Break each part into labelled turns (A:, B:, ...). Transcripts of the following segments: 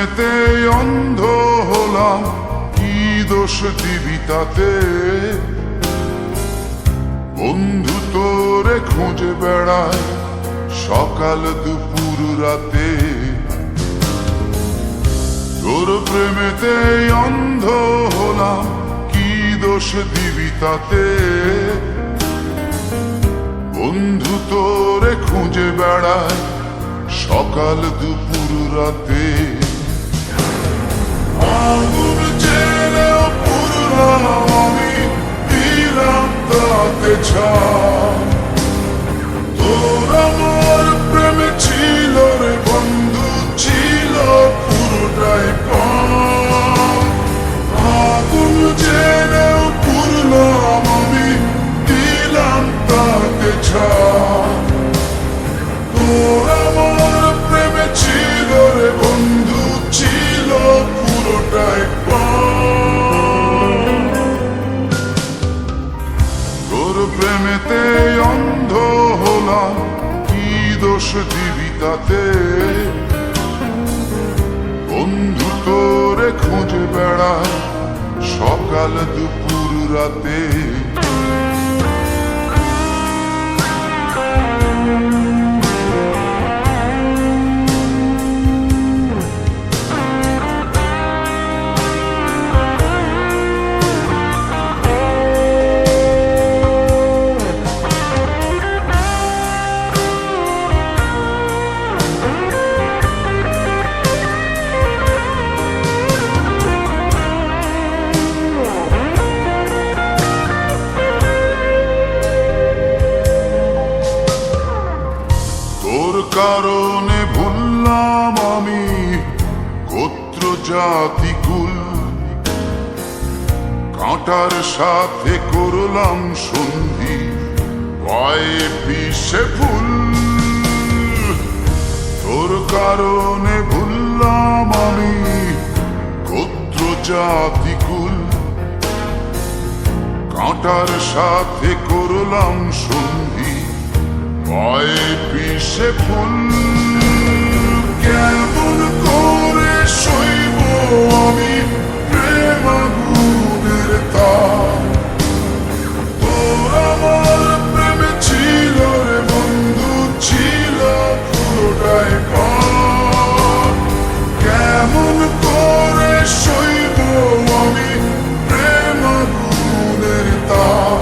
A: প্রেমেতে অন্ধ হলাম, কি দোষ দিবি তাতে? বন্ধু তোরে খুঁজে বেড়ায় সকাল দুপুর রাতে। তোর প্রেমেতে অন্ধ হলাম, কি দোষ দিবি তাতে? বন্ধু তোরে খুঁজে বেড়ায় সকাল দুপুর রাতে। আগুন জেলেও পুরলাম আমি, দিলাম তাতে ছাই। তোর আমার প্রেমে ছিল রে বন্ধু, ছিল পুরোটাই পাই। আগুন জেলেও পুরলাম আমি, দিলাম তাতে ছাই। তোর আমার প্রেমে ছিল রে বন্ধু, ছিল পুরোটাই পাই। তোর প্রেমেতে অন্ধ হলাম, কি দোষ দিবি তাতে? বন্ধু তোরে খুঁজে বেড়ায় সকাল দুপুর রাতে। তোর কারণে ভুললাম আমি গোত্র জাতি কুল, কাঁটার সাথে করলাম সন্ধি, পায়ে পিষে ফুল। তোর কারণে ভুললাম আমি গোত্র জাতি কুল, কাঁটার সাথে করলাম সন্ধি, পায়ে পিষে ফুল। কেমন করে সইব আমি প্রেম আগুনের তাপ? তোর আমার প্রেমে ছিল রে বন্ধু, ছিল পুরোটাই পাপ। কেমন করে সইব আমি প্রেম আগুনের তাপ?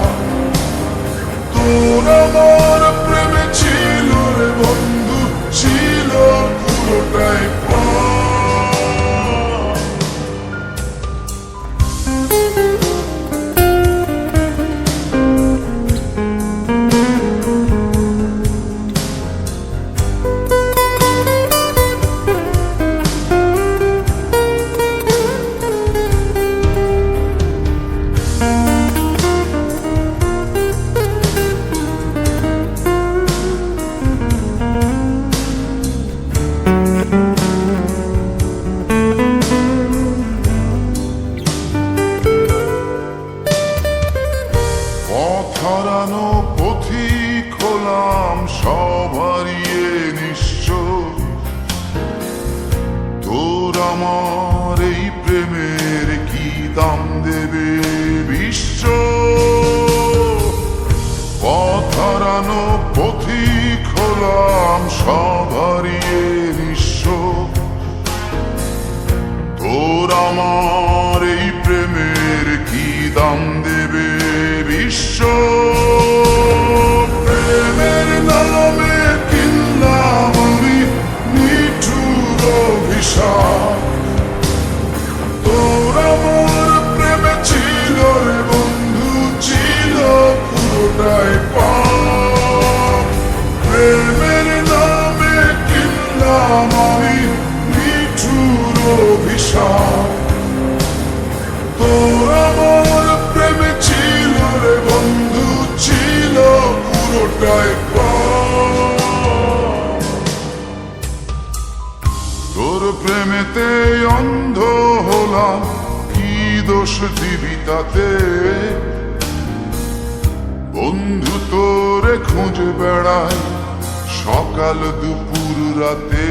A: তোর আমার প্রেমে ছিল রে বন্ধু, ছিল পুরোটাই পাপ। হারানো পথিক হলাম, সব হারিয়ে নিশ্চয়। তোর আমার এই প্রেমের কি দাম দেবে বিশ্ব? পথ হারানো পথিক হলাম, সব হারিয়ে নিঃস্ব। তোর আমার এই প্রেমের কি দাম দেবে বিশ্ব? প্রেমের নামে কিনলাম আমি নিঠুর অভিশাপ। তোর আমার প্রেমে ছিল রে বন্ধু, ছিল পুরোটাই পাপ। প্রেমের নামে কিনলাম আমি নিঠুর অভিশাপ। তোর আমার প্রেমে ছিল রে বন্ধু, ছিল পুরোটাই পাপ। তোর প্রেমেতে অন্ধ হলাম, কি দোষ দিবি তাতে? বন্ধু তোরে খুঁজে বেড়ায় সকাল দুপুর রাতে।